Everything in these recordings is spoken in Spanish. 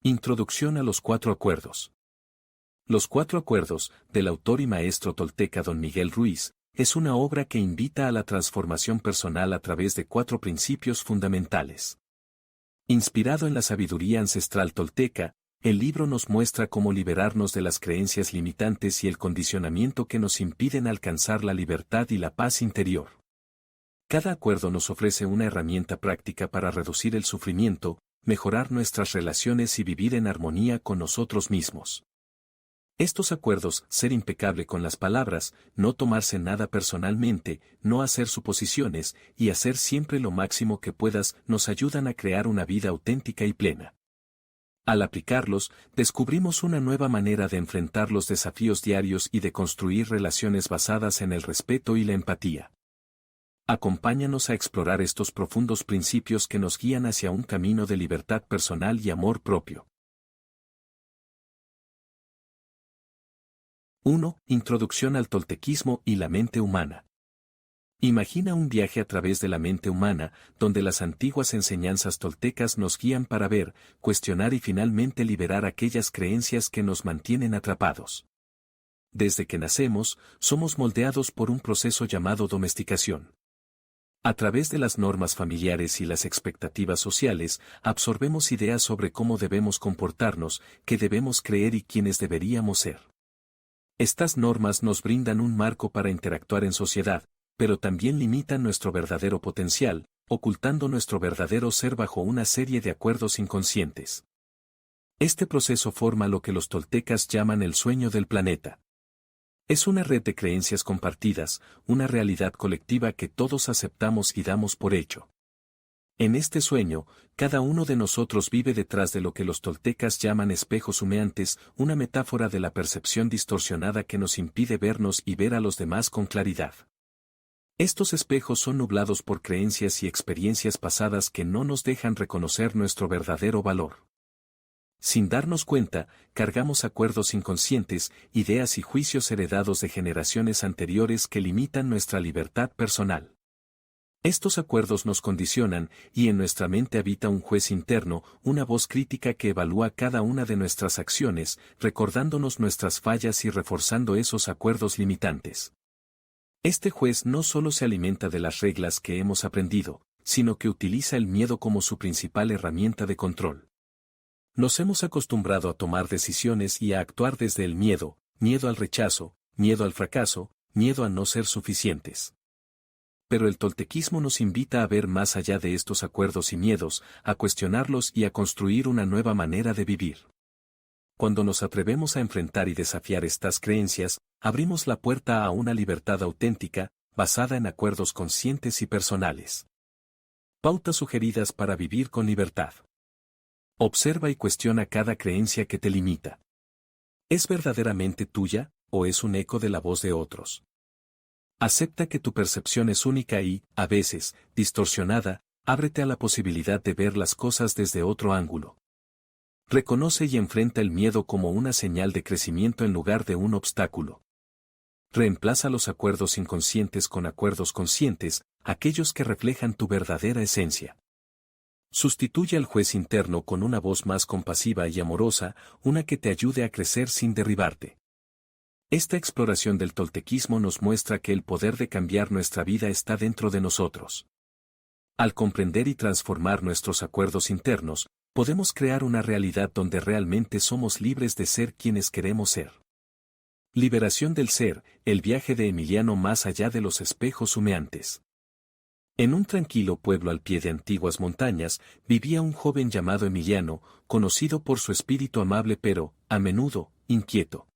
Introducción a los 4 acuerdos. Los 4 acuerdos, del autor y maestro tolteca Don Miguel Ruiz, es una obra que invita a la transformación personal a través de 4 principios fundamentales. Inspirado en la sabiduría ancestral tolteca, el libro nos muestra cómo liberarnos de las creencias limitantes y el condicionamiento que nos impiden alcanzar la libertad y la paz interior. Cada acuerdo nos ofrece una herramienta práctica para reducir el sufrimiento, mejorar nuestras relaciones y vivir en armonía con nosotros mismos. Estos acuerdos, ser impecable con las palabras, no tomarse nada personalmente, no hacer suposiciones y hacer siempre lo máximo que puedas, nos ayudan a crear una vida auténtica y plena. Al aplicarlos, descubrimos una nueva manera de enfrentar los desafíos diarios y de construir relaciones basadas en el respeto y la empatía. Acompáñanos a explorar estos profundos principios que nos guían hacia un camino de libertad personal y amor propio. 1. Introducción al toltequismo y la mente humana. Imagina un viaje a través de la mente humana, donde las antiguas enseñanzas toltecas nos guían para ver, cuestionar y finalmente liberar aquellas creencias que nos mantienen atrapados. Desde que nacemos, somos moldeados por un proceso llamado domesticación. A través de las normas familiares y las expectativas sociales, absorbemos ideas sobre cómo debemos comportarnos, qué debemos creer y quiénes deberíamos ser. Estas normas nos brindan un marco para interactuar en sociedad, pero también limitan nuestro verdadero potencial, ocultando nuestro verdadero ser bajo una serie de acuerdos inconscientes. Este proceso forma lo que los toltecas llaman el sueño del planeta. Es una red de creencias compartidas, una realidad colectiva que todos aceptamos y damos por hecho. En este sueño, cada uno de nosotros vive detrás de lo que los toltecas llaman espejos humeantes, una metáfora de la percepción distorsionada que nos impide vernos y ver a los demás con claridad. Estos espejos son nublados por creencias y experiencias pasadas que no nos dejan reconocer nuestro verdadero valor. Sin darnos cuenta, cargamos acuerdos inconscientes, ideas y juicios heredados de generaciones anteriores que limitan nuestra libertad personal. Estos acuerdos nos condicionan, y en nuestra mente habita un juez interno, una voz crítica que evalúa cada una de nuestras acciones, recordándonos nuestras fallas y reforzando esos acuerdos limitantes. Este juez no solo se alimenta de las reglas que hemos aprendido, sino que utiliza el miedo como su principal herramienta de control. Nos hemos acostumbrado a tomar decisiones y a actuar desde el miedo, miedo al rechazo, miedo al fracaso, miedo a no ser suficientes. Pero el toltequismo nos invita a ver más allá de estos acuerdos y miedos, a cuestionarlos y a construir una nueva manera de vivir. Cuando nos atrevemos a enfrentar y desafiar estas creencias, abrimos la puerta a una libertad auténtica, basada en acuerdos conscientes y personales. Pautas sugeridas para vivir con libertad. Observa y cuestiona cada creencia que te limita. ¿Es verdaderamente tuya, o es un eco de la voz de otros? Acepta que tu percepción es única y, a veces, distorsionada, ábrete a la posibilidad de ver las cosas desde otro ángulo. Reconoce y enfrenta el miedo como una señal de crecimiento en lugar de un obstáculo. Reemplaza los acuerdos inconscientes con acuerdos conscientes, aquellos que reflejan tu verdadera esencia. Sustituye al juez interno con una voz más compasiva y amorosa, una que te ayude a crecer sin derribarte. Esta exploración del toltequismo nos muestra que el poder de cambiar nuestra vida está dentro de nosotros. Al comprender y transformar nuestros acuerdos internos, podemos crear una realidad donde realmente somos libres de ser quienes queremos ser. Liberación del ser, el viaje de Emiliano más allá de los espejos humeantes. En un tranquilo pueblo al pie de antiguas montañas, vivía un joven llamado Emiliano, conocido por su espíritu amable pero, a menudo, inquieto.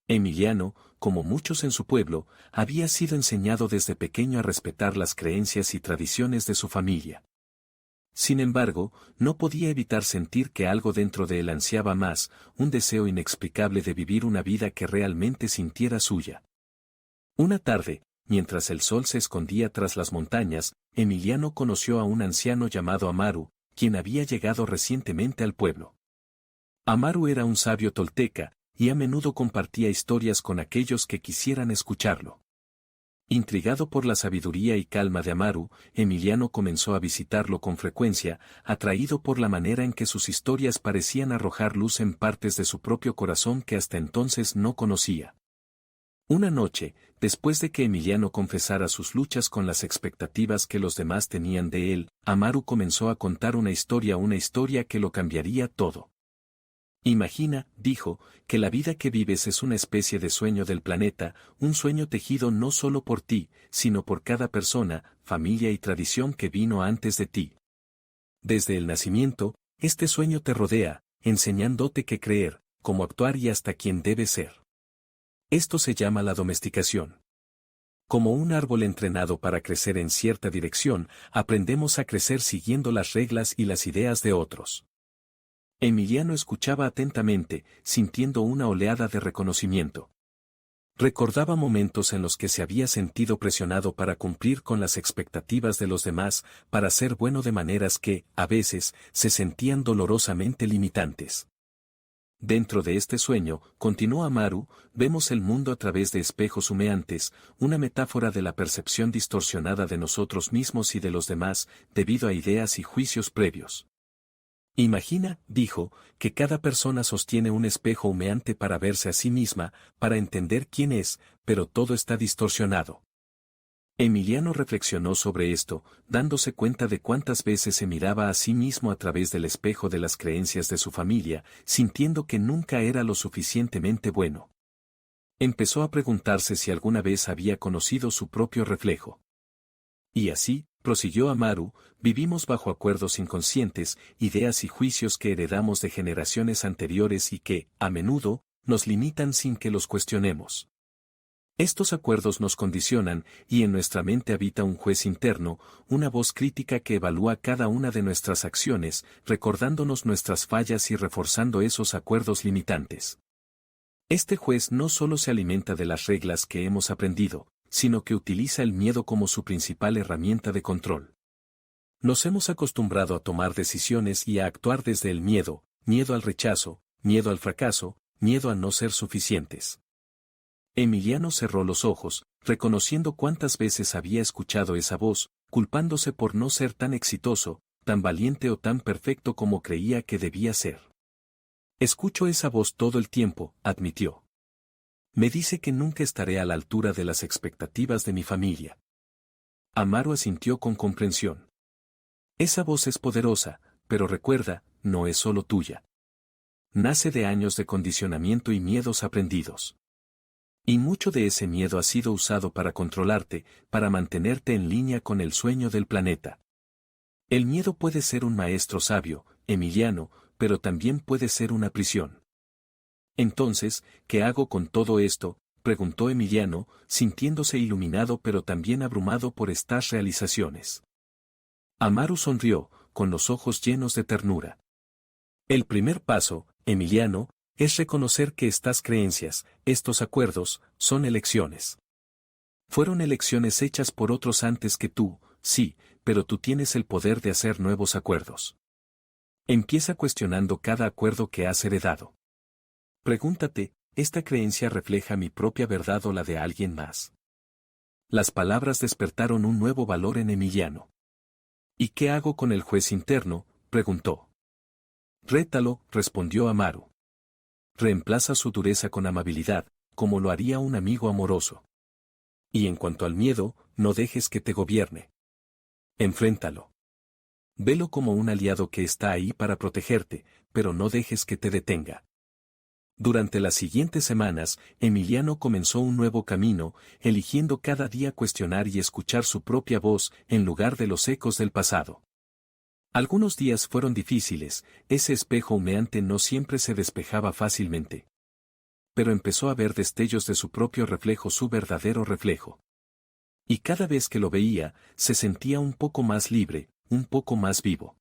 Emiliano, como muchos en su pueblo, había sido enseñado desde pequeño a respetar las creencias y tradiciones de su familia. Sin embargo, no podía evitar sentir que algo dentro de él ansiaba más, un deseo inexplicable de vivir una vida que realmente sintiera suya. Una tarde, mientras el sol se escondía tras las montañas, Emiliano conoció a un anciano llamado Amaru, quien había llegado recientemente al pueblo. Amaru era un sabio tolteca, y a menudo compartía historias con aquellos que quisieran escucharlo. Intrigado por la sabiduría y calma de Amaru, Emiliano comenzó a visitarlo con frecuencia, atraído por la manera en que sus historias parecían arrojar luz en partes de su propio corazón que hasta entonces no conocía. Una noche, después de que Emiliano confesara sus luchas con las expectativas que los demás tenían de él, Amaru comenzó a contar una historia que lo cambiaría todo. Imagina, dijo, que la vida que vives es una especie de sueño del planeta, un sueño tejido no solo por ti, sino por cada persona, familia y tradición que vino antes de ti. Desde el nacimiento, este sueño te rodea, enseñándote qué creer, cómo actuar y hasta quién debes ser. Esto se llama la domesticación. Como un árbol entrenado para crecer en cierta dirección, aprendemos a crecer siguiendo las reglas y las ideas de otros. Emiliano escuchaba atentamente, sintiendo una oleada de reconocimiento. Recordaba momentos en los que se había sentido presionado para cumplir con las expectativas de los demás, para ser bueno de maneras que, a veces, se sentían dolorosamente limitantes. Dentro de este sueño, continuó Amaru, vemos el mundo a través de espejos humeantes, una metáfora de la percepción distorsionada de nosotros mismos y de los demás, debido a ideas y juicios previos. Imagina, dijo, que cada persona sostiene un espejo humeante para verse a sí misma, para entender quién es, pero todo está distorsionado. Emiliano reflexionó sobre esto, dándose cuenta de cuántas veces se miraba a sí mismo a través del espejo de las creencias de su familia, sintiendo que nunca era lo suficientemente bueno. Empezó a preguntarse si alguna vez había conocido su propio reflejo. Y así, prosiguió Amaru, vivimos bajo acuerdos inconscientes, ideas y juicios que heredamos de generaciones anteriores y que, a menudo, nos limitan sin que los cuestionemos. Estos acuerdos nos condicionan, y en nuestra mente habita un juez interno, una voz crítica que evalúa cada una de nuestras acciones, recordándonos nuestras fallas y reforzando esos acuerdos limitantes. Este juez no solo se alimenta de las reglas que hemos aprendido, sino que utiliza el miedo como su principal herramienta de control. Nos hemos acostumbrado a tomar decisiones y a actuar desde el miedo, miedo al rechazo, miedo al fracaso, miedo a no ser suficientes. Emiliano cerró los ojos, reconociendo cuántas veces había escuchado esa voz, culpándose por no ser tan exitoso, tan valiente o tan perfecto como creía que debía ser. Escucho esa voz todo el tiempo, admitió. Me dice que nunca estaré a la altura de las expectativas de mi familia. Amaru asintió con comprensión. Esa voz es poderosa, pero recuerda, no es solo tuya. Nace de años de condicionamiento y miedos aprendidos. Y mucho de ese miedo ha sido usado para controlarte, para mantenerte en línea con el sueño del planeta. El miedo puede ser un maestro sabio, Emiliano, pero también puede ser una prisión. Entonces, ¿qué hago con todo esto?, preguntó Emiliano, sintiéndose iluminado pero también abrumado por estas realizaciones. Amaru sonrió, con los ojos llenos de ternura. El primer paso, Emiliano, es reconocer que estas creencias, estos acuerdos, son elecciones. Fueron elecciones hechas por otros antes que tú, sí, pero tú tienes el poder de hacer nuevos acuerdos. Empieza cuestionando cada acuerdo que has heredado. Pregúntate, ¿esta creencia refleja mi propia verdad o la de alguien más? Las palabras despertaron un nuevo valor en Emiliano. ¿Y qué hago con el juez interno?, preguntó. Rétalo, respondió Amaru. Reemplaza su dureza con amabilidad, como lo haría un amigo amoroso. Y en cuanto al miedo, no dejes que te gobierne. Enfréntalo. Velo como un aliado que está ahí para protegerte, pero no dejes que te detenga. Durante las siguientes semanas, Emiliano comenzó un nuevo camino, eligiendo cada día cuestionar y escuchar su propia voz en lugar de los ecos del pasado. Algunos días fueron difíciles, ese espejo humeante no siempre se despejaba fácilmente. Pero empezó a ver destellos de su propio reflejo, su verdadero reflejo. Y cada vez que lo veía, se sentía un poco más libre, un poco más vivo.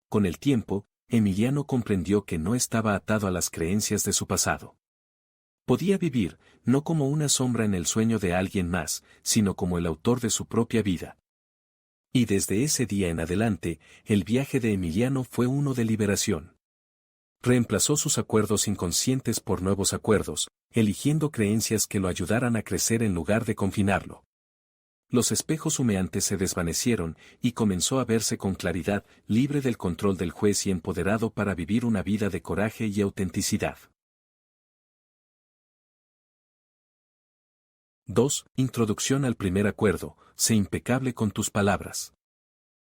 Con el tiempo, Emiliano comprendió que no estaba atado a las creencias de su pasado. Podía vivir, no como una sombra en el sueño de alguien más, sino como el autor de su propia vida. Y desde ese día en adelante, el viaje de Emiliano fue uno de liberación. Reemplazó sus acuerdos inconscientes por nuevos acuerdos, eligiendo creencias que lo ayudaran a crecer en lugar de confinarlo. Los espejos humeantes se desvanecieron y comenzó a verse con claridad, libre del control del juez y empoderado para vivir una vida de coraje y autenticidad. 2. Introducción al primer acuerdo. Sé impecable con tus palabras.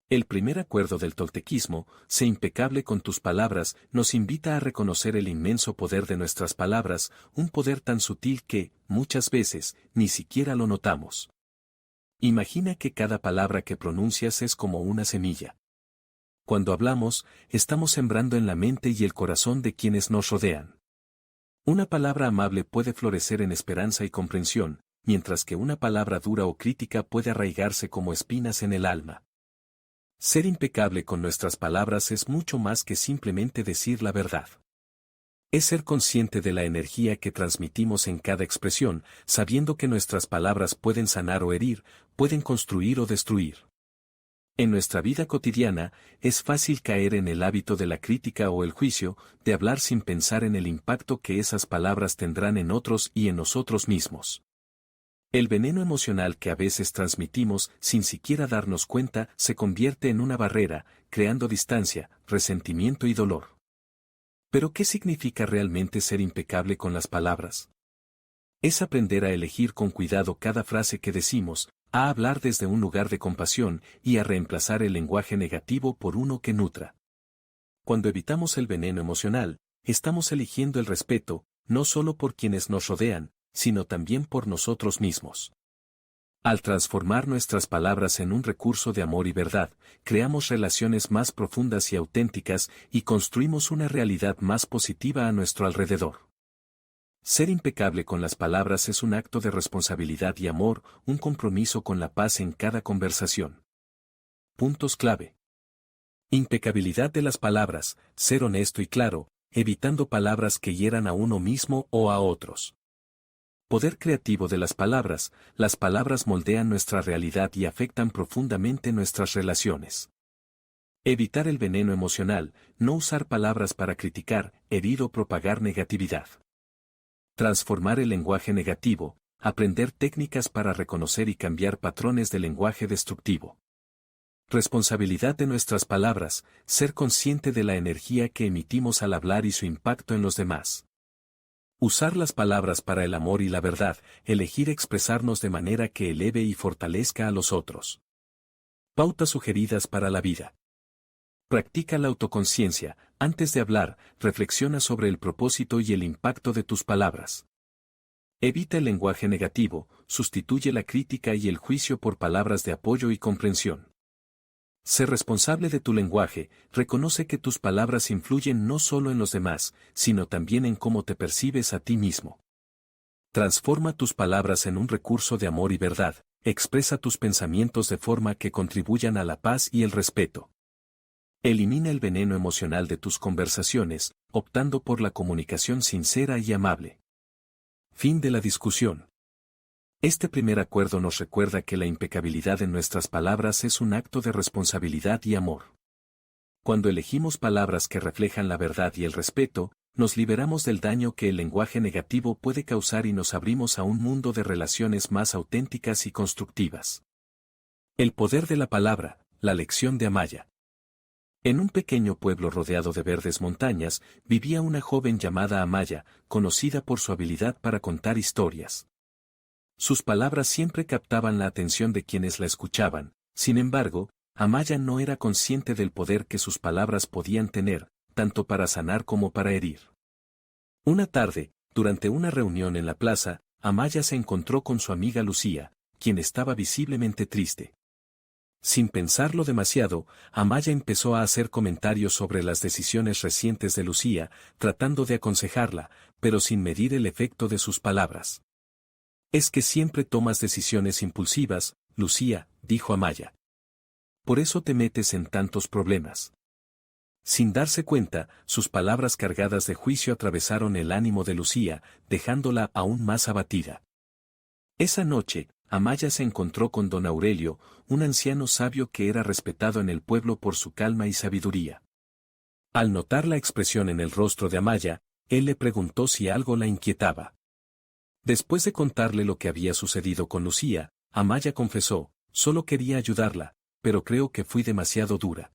El primer acuerdo del toltequismo, sé impecable con tus palabras, nos invita a reconocer el inmenso poder de nuestras palabras, un poder tan sutil que, muchas veces, ni siquiera lo notamos. Imagina que cada palabra que pronuncias es como una semilla. Cuando hablamos, estamos sembrando en la mente y el corazón de quienes nos rodean. Una palabra amable puede florecer en esperanza y comprensión, mientras que una palabra dura o crítica puede arraigarse como espinas en el alma. Ser impecable con nuestras palabras es mucho más que simplemente decir la verdad. Es ser consciente de la energía que transmitimos en cada expresión, sabiendo que nuestras palabras pueden sanar o herir, pueden construir o destruir. En nuestra vida cotidiana, es fácil caer en el hábito de la crítica o el juicio, de hablar sin pensar en el impacto que esas palabras tendrán en otros y en nosotros mismos. El veneno emocional que a veces transmitimos sin siquiera darnos cuenta se convierte en una barrera, creando distancia, resentimiento y dolor. ¿Pero qué significa realmente ser impecable con las palabras? Es aprender a elegir con cuidado cada frase que decimos, a hablar desde un lugar de compasión y a reemplazar el lenguaje negativo por uno que nutra. Cuando evitamos el veneno emocional, estamos eligiendo el respeto, no solo por quienes nos rodean, sino también por nosotros mismos. Al transformar nuestras palabras en un recurso de amor y verdad, creamos relaciones más profundas y auténticas y construimos una realidad más positiva a nuestro alrededor. Ser impecable con las palabras es un acto de responsabilidad y amor, un compromiso con la paz en cada conversación. Puntos clave. Impecabilidad de las palabras, ser honesto y claro, evitando palabras que hieran a uno mismo o a otros. Poder creativo de las palabras moldean nuestra realidad y afectan profundamente nuestras relaciones. Evitar el veneno emocional, no usar palabras para criticar, herir o propagar negatividad. Transformar el lenguaje negativo, aprender técnicas para reconocer y cambiar patrones de lenguaje destructivo. Responsabilidad de nuestras palabras, ser consciente de la energía que emitimos al hablar y su impacto en los demás. Usar las palabras para el amor y la verdad, elegir expresarnos de manera que eleve y fortalezca a los otros. Pautas sugeridas para la vida. Practica la autoconciencia, antes de hablar, reflexiona sobre el propósito y el impacto de tus palabras. Evita el lenguaje negativo, sustituye la crítica y el juicio por palabras de apoyo y comprensión. Sé responsable de tu lenguaje, reconoce que tus palabras influyen no solo en los demás, sino también en cómo te percibes a ti mismo. Transforma tus palabras en un recurso de amor y verdad, expresa tus pensamientos de forma que contribuyan a la paz y el respeto. Elimina el veneno emocional de tus conversaciones, optando por la comunicación sincera y amable. Fin de la discusión. Este primer acuerdo nos recuerda que la impecabilidad en nuestras palabras es un acto de responsabilidad y amor. Cuando elegimos palabras que reflejan la verdad y el respeto, nos liberamos del daño que el lenguaje negativo puede causar y nos abrimos a un mundo de relaciones más auténticas y constructivas. El poder de la palabra, la lección de Amaya. En un pequeño pueblo rodeado de verdes montañas, vivía una joven llamada Amaya, conocida por su habilidad para contar historias. Sus palabras siempre captaban la atención de quienes la escuchaban, sin embargo, Amaya no era consciente del poder que sus palabras podían tener, tanto para sanar como para herir. Una tarde, durante una reunión en la plaza, Amaya se encontró con su amiga Lucía, quien estaba visiblemente triste. Sin pensarlo demasiado, Amaya empezó a hacer comentarios sobre las decisiones recientes de Lucía, tratando de aconsejarla, pero sin medir el efecto de sus palabras. Es que siempre tomas decisiones impulsivas, Lucía, dijo Amaya. Por eso te metes en tantos problemas. Sin darse cuenta, sus palabras cargadas de juicio atravesaron el ánimo de Lucía, dejándola aún más abatida. Esa noche, Amaya se encontró con don Aurelio, un anciano sabio que era respetado en el pueblo por su calma y sabiduría. Al notar la expresión en el rostro de Amaya, él le preguntó si algo la inquietaba. Después de contarle lo que había sucedido con Lucía, Amaya confesó, solo quería ayudarla, pero creo que fui demasiado dura.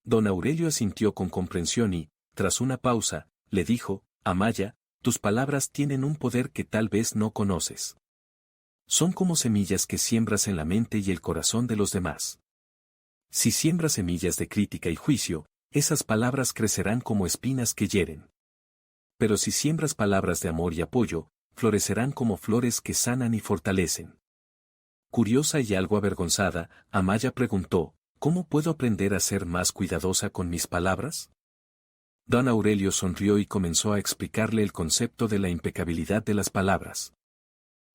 Don Aurelio asintió con comprensión y, tras una pausa, le dijo, Amaya, tus palabras tienen un poder que tal vez no conoces. Son como semillas que siembras en la mente y el corazón de los demás. Si siembras semillas de crítica y juicio, esas palabras crecerán como espinas que hieren. Pero si siembras palabras de amor y apoyo, florecerán como flores que sanan y fortalecen. Curiosa y algo avergonzada, Amaya preguntó, ¿cómo puedo aprender a ser más cuidadosa con mis palabras? Don Aurelio sonrió y comenzó a explicarle el concepto de la impecabilidad de las palabras.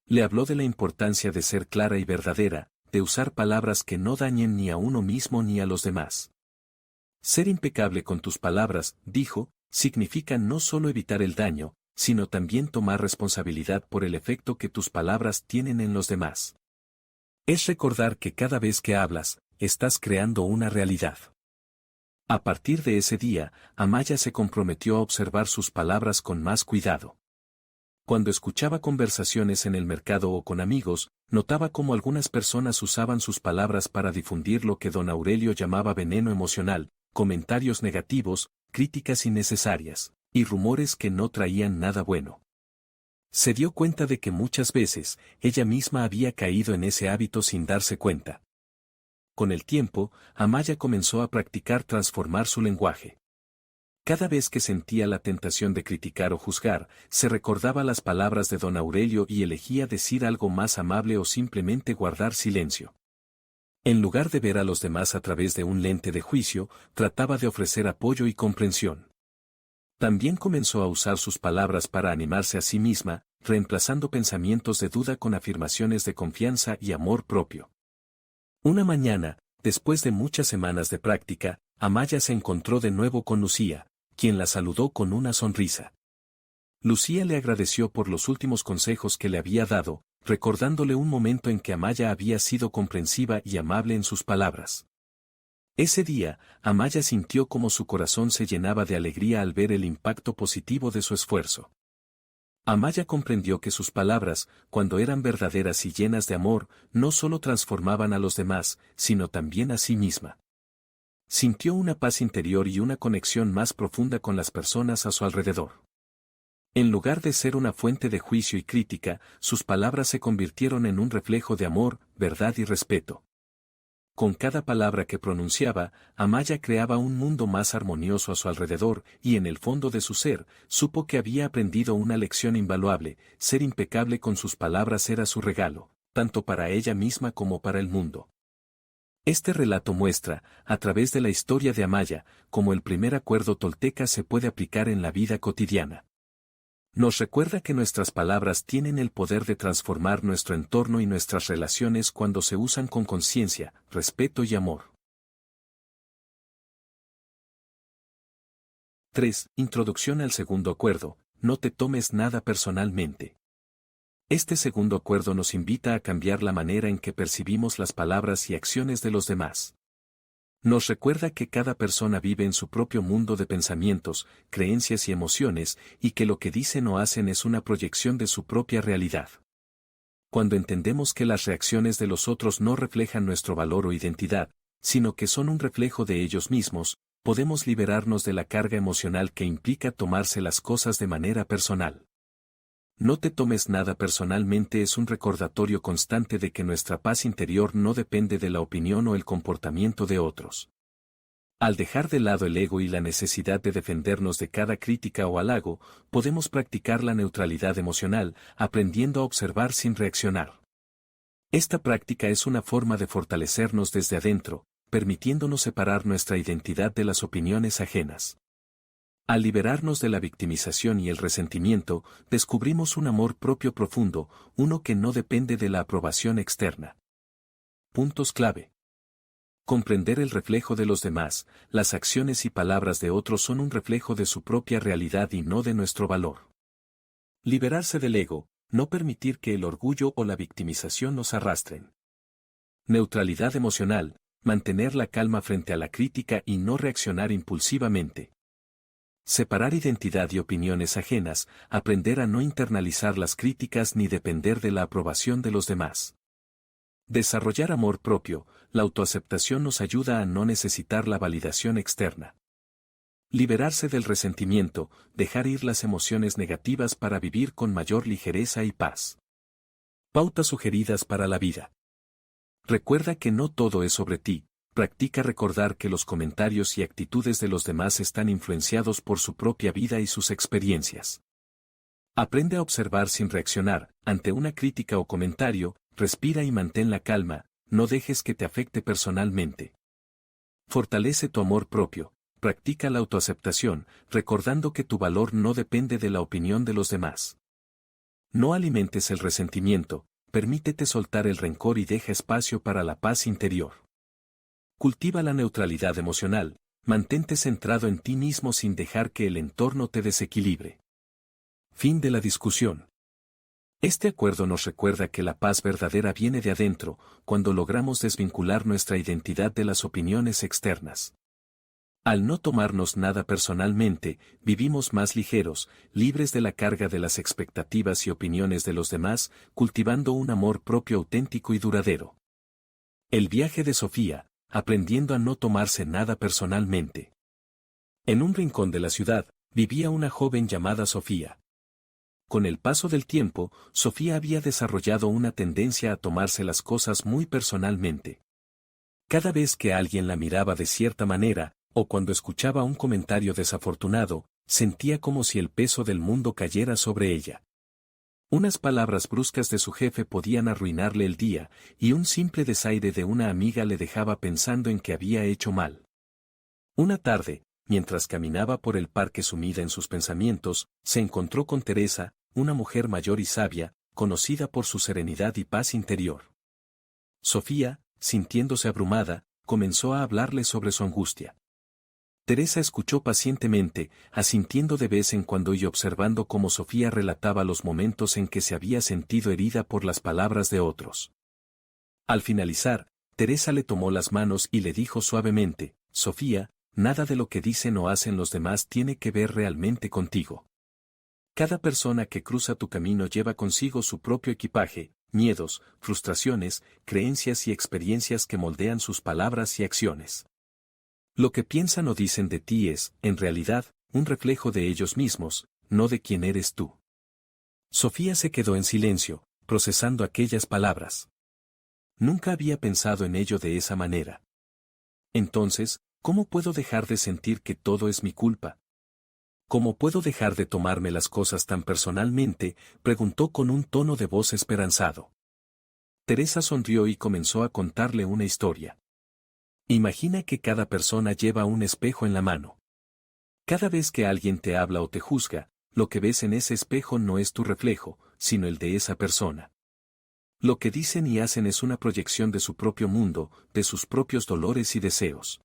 Le habló de la importancia de ser clara y verdadera, de usar palabras que no dañen ni a uno mismo ni a los demás. Ser impecable con tus palabras, dijo, significa no solo evitar el daño, sino también tomar responsabilidad por el efecto que tus palabras tienen en los demás. Es recordar que cada vez que hablas, estás creando una realidad. A partir de ese día, Amaya se comprometió a observar sus palabras con más cuidado. Cuando escuchaba conversaciones en el mercado o con amigos, notaba cómo algunas personas usaban sus palabras para difundir lo que don Aurelio llamaba veneno emocional, comentarios negativos, críticas innecesarias, y rumores que no traían nada bueno. Se dio cuenta de que muchas veces, ella misma había caído en ese hábito sin darse cuenta. Con el tiempo, Amaya comenzó a practicar transformar su lenguaje. Cada vez que sentía la tentación de criticar o juzgar, se recordaba las palabras de don Aurelio y elegía decir algo más amable o simplemente guardar silencio. En lugar de ver a los demás a través de un lente de juicio, trataba de ofrecer apoyo y comprensión. También comenzó a usar sus palabras para animarse a sí misma, reemplazando pensamientos de duda con afirmaciones de confianza y amor propio. Una mañana, después de muchas semanas de práctica, Amaya se encontró de nuevo con Lucía, quien la saludó con una sonrisa. Lucía le agradeció por los últimos consejos que le había dado, recordándole un momento en que Amaya había sido comprensiva y amable en sus palabras. Ese día, Amaya sintió como su corazón se llenaba de alegría al ver el impacto positivo de su esfuerzo. Amaya comprendió que sus palabras, cuando eran verdaderas y llenas de amor, no solo transformaban a los demás, sino también a sí misma. Sintió una paz interior y una conexión más profunda con las personas a su alrededor. En lugar de ser una fuente de juicio y crítica, sus palabras se convirtieron en un reflejo de amor, verdad y respeto. Con cada palabra que pronunciaba, Amaya creaba un mundo más armonioso a su alrededor, y en el fondo de su ser, supo que había aprendido una lección invaluable: ser impecable con sus palabras era su regalo, tanto para ella misma como para el mundo. Este relato muestra, a través de la historia de Amaya, cómo el primer acuerdo tolteca se puede aplicar en la vida cotidiana. Nos recuerda que nuestras palabras tienen el poder de transformar nuestro entorno y nuestras relaciones cuando se usan con conciencia, respeto y amor. 3. Introducción al segundo acuerdo: no te tomes nada personalmente. Este segundo acuerdo nos invita a cambiar la manera en que percibimos las palabras y acciones de los demás. Nos recuerda que cada persona vive en su propio mundo de pensamientos, creencias y emociones, y que lo que dicen o hacen es una proyección de su propia realidad. Cuando entendemos que las reacciones de los otros no reflejan nuestro valor o identidad, sino que son un reflejo de ellos mismos, podemos liberarnos de la carga emocional que implica tomarse las cosas de manera personal. No te tomes nada personalmente es un recordatorio constante de que nuestra paz interior no depende de la opinión o el comportamiento de otros. Al dejar de lado el ego y la necesidad de defendernos de cada crítica o halago, podemos practicar la neutralidad emocional, aprendiendo a observar sin reaccionar. Esta práctica es una forma de fortalecernos desde adentro, permitiéndonos separar nuestra identidad de las opiniones ajenas. Al liberarnos de la victimización y el resentimiento, descubrimos un amor propio profundo, uno que no depende de la aprobación externa. Puntos clave. Comprender el reflejo de los demás: las acciones y palabras de otros son un reflejo de su propia realidad y no de nuestro valor. Liberarse del ego: no permitir que el orgullo o la victimización nos arrastren. Neutralidad emocional: mantener la calma frente a la crítica y no reaccionar impulsivamente. Separar identidad y opiniones ajenas: aprender a no internalizar las críticas ni depender de la aprobación de los demás. Desarrollar amor propio, la autoaceptación nos ayuda a no necesitar la validación externa. Liberarse del resentimiento, dejar ir las emociones negativas para vivir con mayor ligereza y paz. Pautas sugeridas para la vida. Recuerda que no todo es sobre ti, practica recordar que los comentarios y actitudes de los demás están influenciados por su propia vida y sus experiencias. Aprende a observar sin reaccionar, ante una crítica o comentario, respira y mantén la calma, no dejes que te afecte personalmente. Fortalece tu amor propio, practica la autoaceptación, recordando que tu valor no depende de la opinión de los demás. No alimentes el resentimiento, permítete soltar el rencor y deja espacio para la paz interior. Cultiva la neutralidad emocional, mantente centrado en ti mismo sin dejar que el entorno te desequilibre. Fin de la discusión. Este acuerdo nos recuerda que la paz verdadera viene de adentro, cuando logramos desvincular nuestra identidad de las opiniones externas. Al no tomarnos nada personalmente, vivimos más ligeros, libres de la carga de las expectativas y opiniones de los demás, cultivando un amor propio auténtico y duradero. El viaje de Sofía, aprendiendo a no tomarse nada personalmente. En un rincón de la ciudad, vivía una joven llamada Sofía. Con el paso del tiempo, Sofía había desarrollado una tendencia a tomarse las cosas muy personalmente. Cada vez que alguien la miraba de cierta manera, o cuando escuchaba un comentario desafortunado, sentía como si el peso del mundo cayera sobre ella. Unas palabras bruscas de su jefe podían arruinarle el día, y un simple desaire de una amiga le dejaba pensando en que había hecho mal. Una tarde, mientras caminaba por el parque sumida en sus pensamientos, se encontró con Teresa, una mujer mayor y sabia, conocida por su serenidad y paz interior. Sofía, sintiéndose abrumada, comenzó a hablarle sobre su angustia. Teresa escuchó pacientemente, asintiendo de vez en cuando y observando cómo Sofía relataba los momentos en que se había sentido herida por las palabras de otros. Al finalizar, Teresa le tomó las manos y le dijo suavemente: «Sofía, nada de lo que dicen o hacen los demás tiene que ver realmente contigo. Cada persona que cruza tu camino lleva consigo su propio equipaje, miedos, frustraciones, creencias y experiencias que moldean sus palabras y acciones. Lo que piensan o dicen de ti es, en realidad, un reflejo de ellos mismos, no de quién eres tú». Sofía se quedó en silencio, procesando aquellas palabras. Nunca había pensado en ello de esa manera. Entonces, ¿cómo puedo dejar de sentir que todo es mi culpa? ¿Cómo puedo dejar de tomarme las cosas tan personalmente?, preguntó con un tono de voz esperanzado. Teresa sonrió y comenzó a contarle una historia. Imagina que cada persona lleva un espejo en la mano. Cada vez que alguien te habla o te juzga, lo que ves en ese espejo no es tu reflejo, sino el de esa persona. Lo que dicen y hacen es una proyección de su propio mundo, de sus propios dolores y deseos.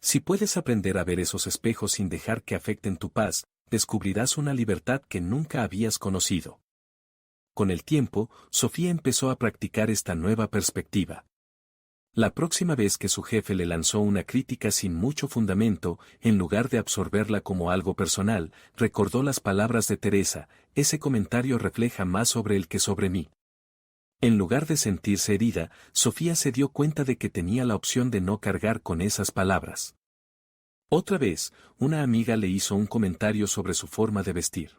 Si puedes aprender a ver esos espejos sin dejar que afecten tu paz, descubrirás una libertad que nunca habías conocido. Con el tiempo, Sofía empezó a practicar esta nueva perspectiva. La próxima vez que su jefe le lanzó una crítica sin mucho fundamento, en lugar de absorberla como algo personal, recordó las palabras de Teresa: «Ese comentario refleja más sobre él que sobre mí». En lugar de sentirse herida, Sofía se dio cuenta de que tenía la opción de no cargar con esas palabras. Otra vez, una amiga le hizo un comentario sobre su forma de vestir.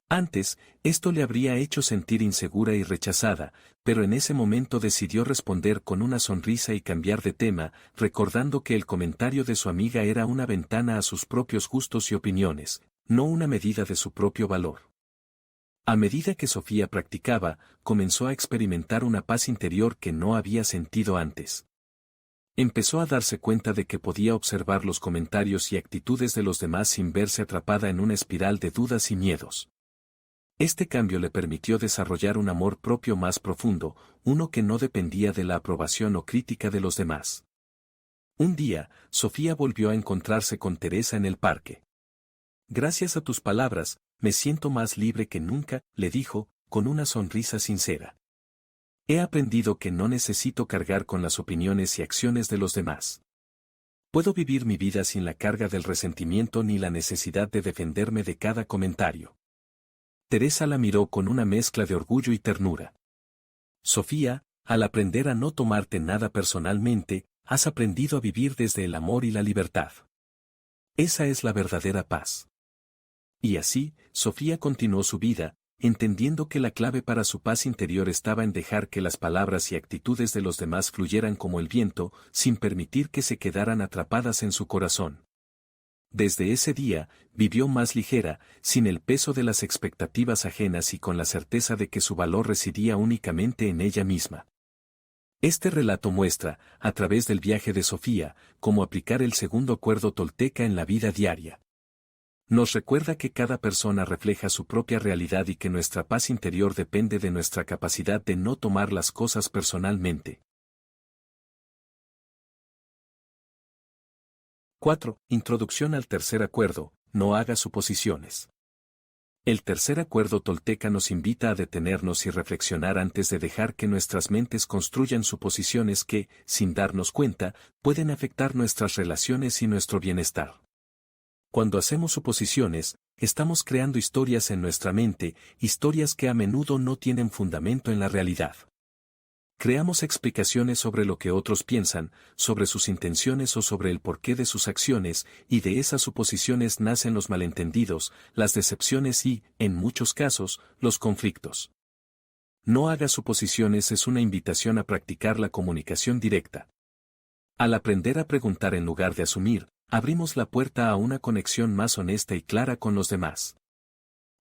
Antes, esto le habría hecho sentir insegura y rechazada, pero en ese momento decidió responder con una sonrisa y cambiar de tema, recordando que el comentario de su amiga era una ventana a sus propios gustos y opiniones, no una medida de su propio valor. A medida que Sofía practicaba, comenzó a experimentar una paz interior que no había sentido antes. Empezó a darse cuenta de que podía observar los comentarios y actitudes de los demás sin verse atrapada en una espiral de dudas y miedos. Este cambio le permitió desarrollar un amor propio más profundo, uno que no dependía de la aprobación o crítica de los demás. Un día, Sofía volvió a encontrarse con Teresa en el parque. «Gracias a tus palabras, me siento más libre que nunca», le dijo, con una sonrisa sincera. «He aprendido que no necesito cargar con las opiniones y acciones de los demás. Puedo vivir mi vida sin la carga del resentimiento ni la necesidad de defenderme de cada comentario». Teresa la miró con una mezcla de orgullo y ternura. «Sofía, al aprender a no tomarte nada personalmente, has aprendido a vivir desde el amor y la libertad. Esa es la verdadera paz. Y así, Sofía continuó su vida, entendiendo que la clave para su paz interior estaba en dejar que las palabras y actitudes de los demás fluyeran como el viento, sin permitir que se quedaran atrapadas en su corazón. Desde ese día, vivió más ligera, sin el peso de las expectativas ajenas y con la certeza de que su valor residía únicamente en ella misma. Este relato muestra, a través del viaje de Sofía, cómo aplicar el segundo acuerdo tolteca en la vida diaria. Nos recuerda que cada persona refleja su propia realidad y que nuestra paz interior depende de nuestra capacidad de no tomar las cosas personalmente. 4. Introducción al tercer acuerdo, no haga suposiciones. El tercer acuerdo tolteca nos invita a detenernos y reflexionar antes de dejar que nuestras mentes construyan suposiciones que, sin darnos cuenta, pueden afectar nuestras relaciones y nuestro bienestar. Cuando hacemos suposiciones, estamos creando historias en nuestra mente, historias que a menudo no tienen fundamento en la realidad. Creamos explicaciones sobre lo que otros piensan, sobre sus intenciones o sobre el porqué de sus acciones, y de esas suposiciones nacen los malentendidos, las decepciones y, en muchos casos, los conflictos. No hagas suposiciones es una invitación a practicar la comunicación directa. Al aprender a preguntar en lugar de asumir, abrimos la puerta a una conexión más honesta y clara con los demás.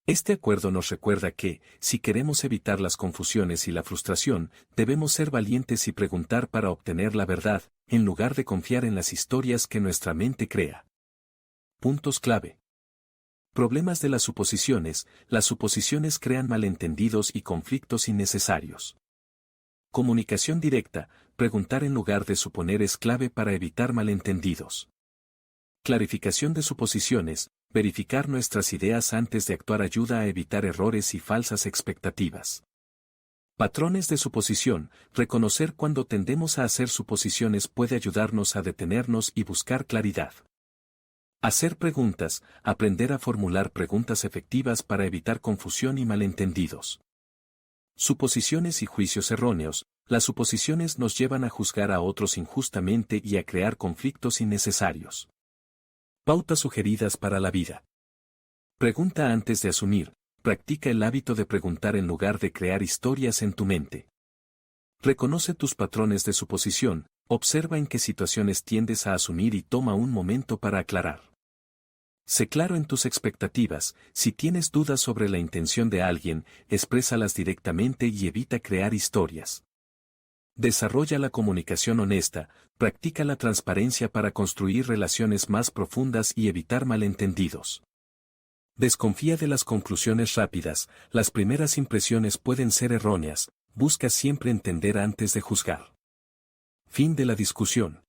Este acuerdo nos recuerda que, si queremos evitar las confusiones y la frustración, debemos ser valientes y preguntar para obtener la verdad, en lugar de confiar en las historias que nuestra mente crea. Puntos clave. Problemas de las suposiciones crean malentendidos y conflictos innecesarios. Comunicación directa, preguntar en lugar de suponer es clave para evitar malentendidos. Clarificación de suposiciones, verificar nuestras ideas antes de actuar ayuda a evitar errores y falsas expectativas. Patrones de suposición, reconocer cuando tendemos a hacer suposiciones puede ayudarnos a detenernos y buscar claridad. Hacer preguntas, aprender a formular preguntas efectivas para evitar confusión y malentendidos. Suposiciones y juicios erróneos, las suposiciones nos llevan a juzgar a otros injustamente y a crear conflictos innecesarios. Pautas sugeridas para la vida. Pregunta antes de asumir, practica el hábito de preguntar en lugar de crear historias en tu mente. Reconoce tus patrones de suposición, observa en qué situaciones tiendes a asumir y toma un momento para aclarar. Sé claro en tus expectativas, si tienes dudas sobre la intención de alguien, exprésalas directamente y evita crear historias. Desarrolla la comunicación honesta, practica la transparencia para construir relaciones más profundas y evitar malentendidos. Desconfía de las conclusiones rápidas, las primeras impresiones pueden ser erróneas, busca siempre entender antes de juzgar. Fin de la discusión.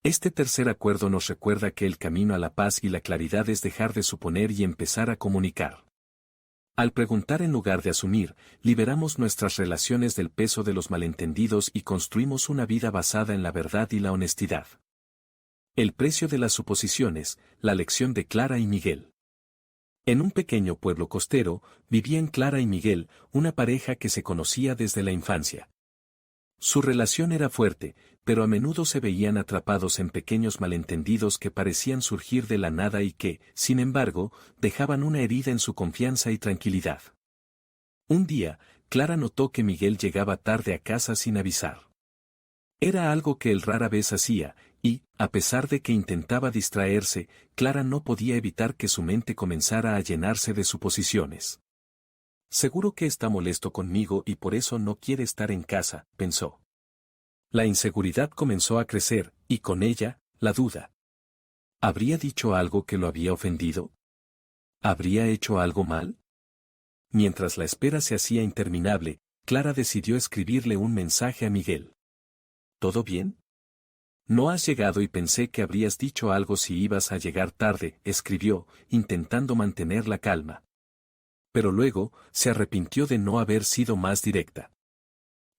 Este tercer acuerdo nos recuerda que el camino a la paz y la claridad es dejar de suponer y empezar a comunicar. Al preguntar en lugar de asumir, liberamos nuestras relaciones del peso de los malentendidos y construimos una vida basada en la verdad y la honestidad. El precio de las suposiciones, la lección de Clara y Miguel. En un pequeño pueblo costero, vivían Clara y Miguel, una pareja que se conocía desde la infancia. Su relación era fuerte, pero a menudo se veían atrapados en pequeños malentendidos que parecían surgir de la nada y que, sin embargo, dejaban una herida en su confianza y tranquilidad. Un día, Clara notó que Miguel llegaba tarde a casa sin avisar. Era algo que él rara vez hacía, y, a pesar de que intentaba distraerse, Clara no podía evitar que su mente comenzara a llenarse de suposiciones. Seguro que está molesto conmigo y por eso no quiere estar en casa, pensó. La inseguridad comenzó a crecer, y con ella, la duda. ¿Habría dicho algo que lo había ofendido? ¿Habría hecho algo mal? Mientras la espera se hacía interminable, Clara decidió escribirle un mensaje a Miguel. ¿Todo bien? No has llegado y pensé que habrías dicho algo si ibas a llegar tarde, escribió, intentando mantener la calma. Pero luego, se arrepintió de no haber sido más directa.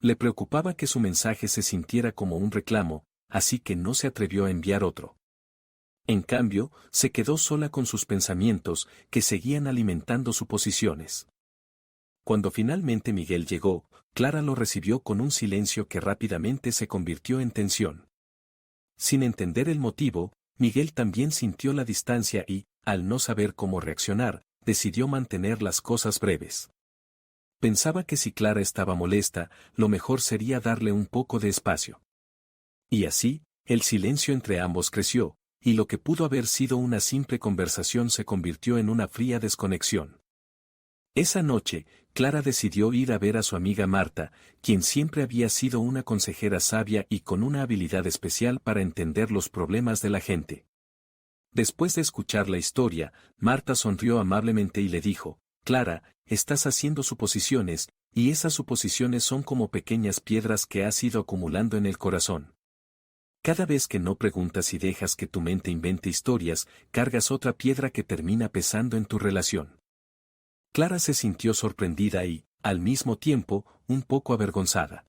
Le preocupaba que su mensaje se sintiera como un reclamo, así que no se atrevió a enviar otro. En cambio, se quedó sola con sus pensamientos, que seguían alimentando suposiciones. Cuando finalmente Miguel llegó, Clara lo recibió con un silencio que rápidamente se convirtió en tensión. Sin entender el motivo, Miguel también sintió la distancia y, al no saber cómo reaccionar, decidió mantener las cosas breves. Pensaba que si Clara estaba molesta, lo mejor sería darle un poco de espacio. Y así, el silencio entre ambos creció, y lo que pudo haber sido una simple conversación se convirtió en una fría desconexión. Esa noche, Clara decidió ir a ver a su amiga Marta, quien siempre había sido una consejera sabia y con una habilidad especial para entender los problemas de la gente. Después de escuchar la historia, Marta sonrió amablemente y le dijo: Clara, estás haciendo suposiciones, y esas suposiciones son como pequeñas piedras que has ido acumulando en el corazón. Cada vez que no preguntas y dejas que tu mente invente historias, cargas otra piedra que termina pesando en tu relación. Clara se sintió sorprendida y, al mismo tiempo, un poco avergonzada.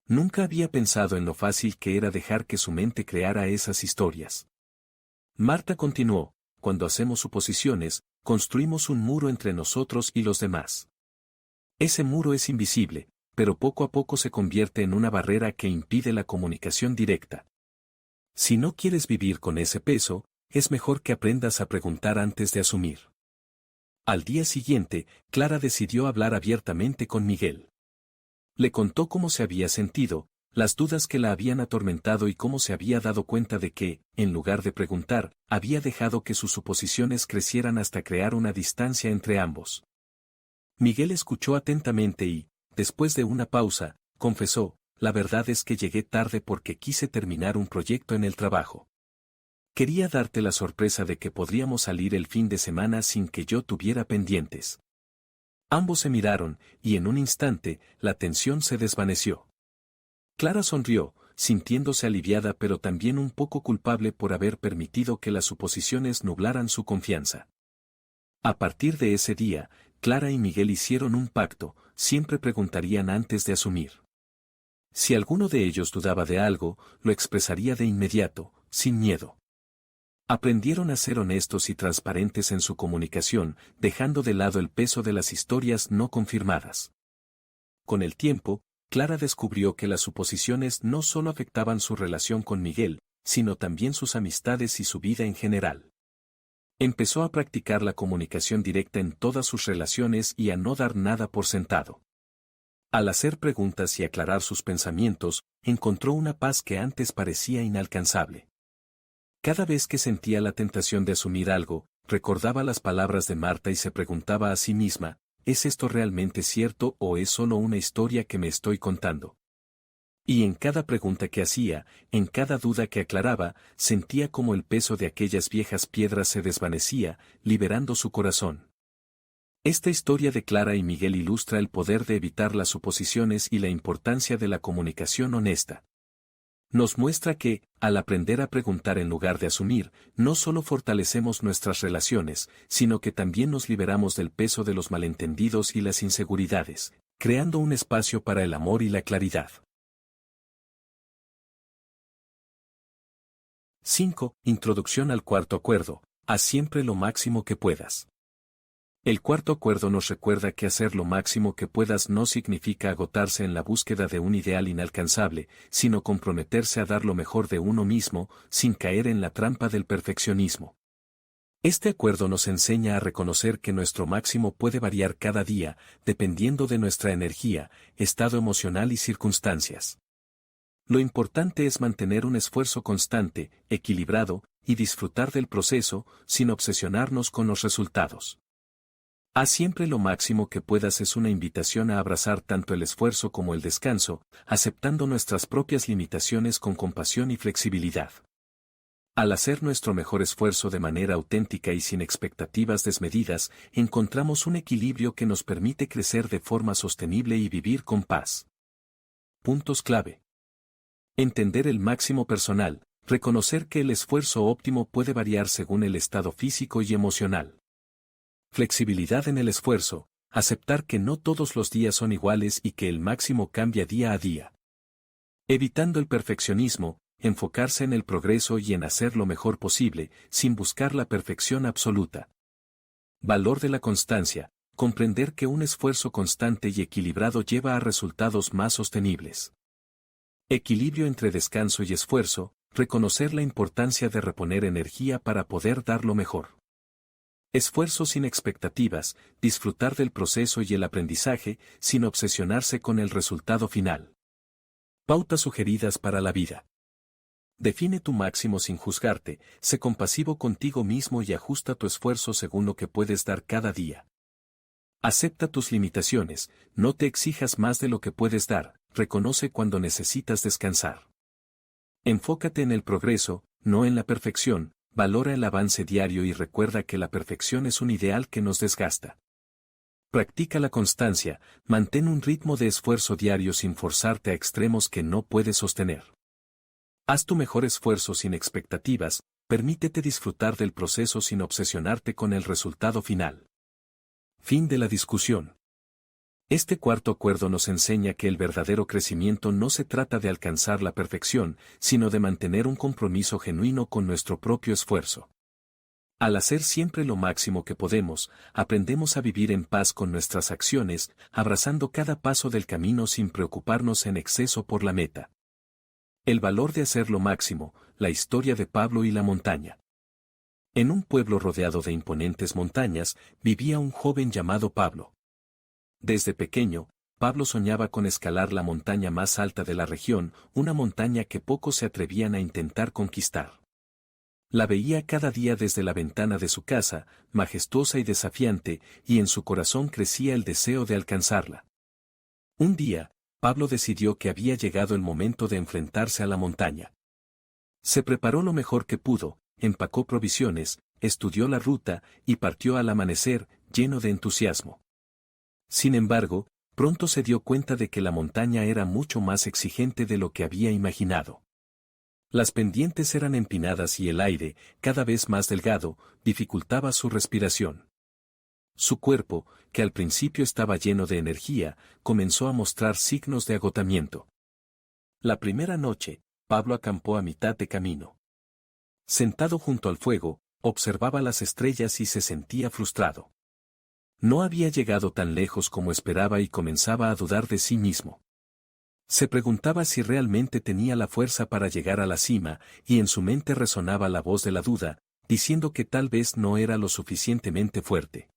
Nunca había pensado en lo fácil que era dejar que su mente creara esas historias. Marta continuó: cuando hacemos suposiciones, construimos un muro entre nosotros y los demás. Ese muro es invisible, pero poco a poco se convierte en una barrera que impide la comunicación directa. Si no quieres vivir con ese peso, es mejor que aprendas a preguntar antes de asumir. Al día siguiente, Clara decidió hablar abiertamente con Miguel. Le contó cómo se había sentido, las dudas que la habían atormentado y cómo se había dado cuenta de que, en lugar de preguntar, había dejado que sus suposiciones crecieran hasta crear una distancia entre ambos. Miguel escuchó atentamente y, después de una pausa, confesó: la verdad es que llegué tarde porque quise terminar un proyecto en el trabajo. Quería darte la sorpresa de que podríamos salir el fin de semana sin que yo tuviera pendientes. Ambos se miraron, y en un instante, la tensión se desvaneció. Clara sonrió, sintiéndose aliviada pero también un poco culpable por haber permitido que las suposiciones nublaran su confianza. A partir de ese día, Clara y Miguel hicieron un pacto: siempre preguntarían antes de asumir. Si alguno de ellos dudaba de algo, lo expresaría de inmediato, sin miedo. Aprendieron a ser honestos y transparentes en su comunicación, dejando de lado el peso de las historias no confirmadas. Con el tiempo, Clara descubrió que las suposiciones no solo afectaban su relación con Miguel, sino también sus amistades y su vida en general. Empezó a practicar la comunicación directa en todas sus relaciones y a no dar nada por sentado. Al hacer preguntas y aclarar sus pensamientos, encontró una paz que antes parecía inalcanzable. Cada vez que sentía la tentación de asumir algo, recordaba las palabras de Marta y se preguntaba a sí misma: ¿es esto realmente cierto o es solo una historia que me estoy contando? Y en cada pregunta que hacía, en cada duda que aclaraba, sentía como el peso de aquellas viejas piedras se desvanecía, liberando su corazón. Esta historia de Clara y Miguel ilustra el poder de evitar las suposiciones y la importancia de la comunicación honesta. Nos muestra que, al aprender a preguntar en lugar de asumir, no solo fortalecemos nuestras relaciones, sino que también nos liberamos del peso de los malentendidos y las inseguridades, creando un espacio para el amor y la claridad. 5. Introducción al cuarto acuerdo: haz siempre lo máximo que puedas. El cuarto acuerdo nos recuerda que hacer lo máximo que puedas no significa agotarse en la búsqueda de un ideal inalcanzable, sino comprometerse a dar lo mejor de uno mismo, sin caer en la trampa del perfeccionismo. Este acuerdo nos enseña a reconocer que nuestro máximo puede variar cada día, dependiendo de nuestra energía, estado emocional y circunstancias. Lo importante es mantener un esfuerzo constante, equilibrado, y disfrutar del proceso, sin obsesionarnos con los resultados. Haz siempre lo máximo que puedas es una invitación a abrazar tanto el esfuerzo como el descanso, aceptando nuestras propias limitaciones con compasión y flexibilidad. Al hacer nuestro mejor esfuerzo de manera auténtica y sin expectativas desmedidas, encontramos un equilibrio que nos permite crecer de forma sostenible y vivir con paz. Puntos clave. Entender el máximo personal, reconocer que el esfuerzo óptimo puede variar según el estado físico y emocional. Flexibilidad en el esfuerzo, aceptar que no todos los días son iguales y que el máximo cambia día a día. Evitando el perfeccionismo, enfocarse en el progreso y en hacer lo mejor posible, sin buscar la perfección absoluta. Valor de la constancia, comprender que un esfuerzo constante y equilibrado lleva a resultados más sostenibles. Equilibrio entre descanso y esfuerzo, reconocer la importancia de reponer energía para poder dar lo mejor. Esfuerzo sin expectativas, disfrutar del proceso y el aprendizaje, sin obsesionarse con el resultado final. Pautas sugeridas para la vida. Define tu máximo sin juzgarte, sé compasivo contigo mismo y ajusta tu esfuerzo según lo que puedes dar cada día. Acepta tus limitaciones, no te exijas más de lo que puedes dar, reconoce cuando necesitas descansar. Enfócate en el progreso, no en la perfección, valora el avance diario y recuerda que la perfección es un ideal que nos desgasta. Practica la constancia, mantén un ritmo de esfuerzo diario sin forzarte a extremos que no puedes sostener. Haz tu mejor esfuerzo sin expectativas, permítete disfrutar del proceso sin obsesionarte con el resultado final. Fin de la discusión. Este cuarto acuerdo nos enseña que el verdadero crecimiento no se trata de alcanzar la perfección, sino de mantener un compromiso genuino con nuestro propio esfuerzo. Al hacer siempre lo máximo que podemos, aprendemos a vivir en paz con nuestras acciones, abrazando cada paso del camino sin preocuparnos en exceso por la meta. El valor de hacer lo máximo, la historia de Pablo y la montaña. En un pueblo rodeado de imponentes montañas, vivía un joven llamado Pablo. Desde pequeño, Pablo soñaba con escalar la montaña más alta de la región, una montaña que pocos se atrevían a intentar conquistar. La veía cada día desde la ventana de su casa, majestuosa y desafiante, y en su corazón crecía el deseo de alcanzarla. Un día, Pablo decidió que había llegado el momento de enfrentarse a la montaña. Se preparó lo mejor que pudo, empacó provisiones, estudió la ruta, y partió al amanecer, lleno de entusiasmo. Sin embargo, pronto se dio cuenta de que la montaña era mucho más exigente de lo que había imaginado. Las pendientes eran empinadas y el aire, cada vez más delgado, dificultaba su respiración. Su cuerpo, que al principio estaba lleno de energía, comenzó a mostrar signos de agotamiento. La primera noche, Pablo acampó a mitad de camino. Sentado junto al fuego, observaba las estrellas y se sentía frustrado. No había llegado tan lejos como esperaba y comenzaba a dudar de sí mismo. Se preguntaba si realmente tenía la fuerza para llegar a la cima, y en su mente resonaba la voz de la duda, diciendo que tal vez no era lo suficientemente fuerte.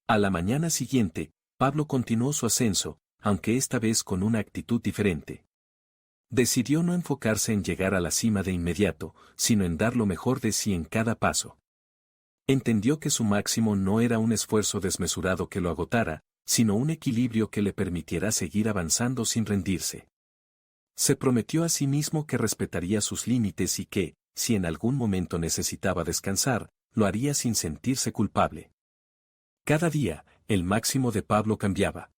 A la mañana siguiente, Pablo continuó su ascenso, aunque esta vez con una actitud diferente. Decidió no enfocarse en llegar a la cima de inmediato, sino en dar lo mejor de sí en cada paso. Entendió que su máximo no era un esfuerzo desmesurado que lo agotara, sino un equilibrio que le permitiera seguir avanzando sin rendirse. Se prometió a sí mismo que respetaría sus límites y que, si en algún momento necesitaba descansar, lo haría sin sentirse culpable. Cada día, el máximo de Pablo cambiaba.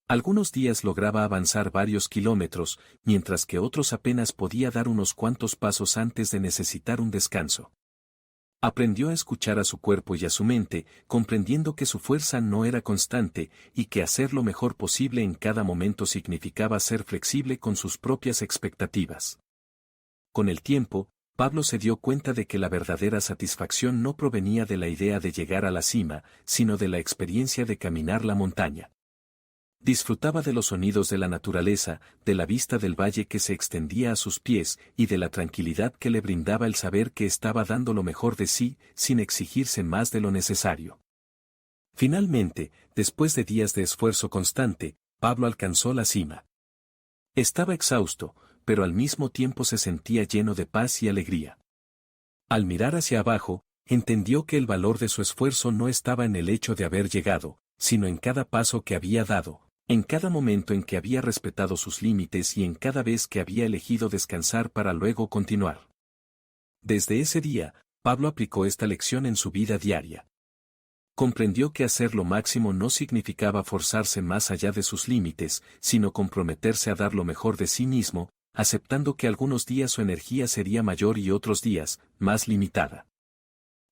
Algunos días lograba avanzar varios kilómetros, mientras que otros apenas podía dar unos cuantos pasos antes de necesitar un descanso. Aprendió a escuchar a su cuerpo y a su mente, comprendiendo que su fuerza no era constante, y que hacer lo mejor posible en cada momento significaba ser flexible con sus propias expectativas. Con el tiempo, Pablo se dio cuenta de que la verdadera satisfacción no provenía de la idea de llegar a la cima, sino de la experiencia de caminar la montaña. Disfrutaba de los sonidos de la naturaleza, de la vista del valle que se extendía a sus pies y de la tranquilidad que le brindaba el saber que estaba dando lo mejor de sí, sin exigirse más de lo necesario. Finalmente, después de días de esfuerzo constante, Pablo alcanzó la cima. Estaba exhausto, pero al mismo tiempo se sentía lleno de paz y alegría. Al mirar hacia abajo, entendió que el valor de su esfuerzo no estaba en el hecho de haber llegado, sino en cada paso que había dado, en cada momento en que había respetado sus límites y en cada vez que había elegido descansar para luego continuar. Desde ese día, Pablo aplicó esta lección en su vida diaria. Comprendió que hacer lo máximo no significaba forzarse más allá de sus límites, sino comprometerse a dar lo mejor de sí mismo, aceptando que algunos días su energía sería mayor y otros días, más limitada.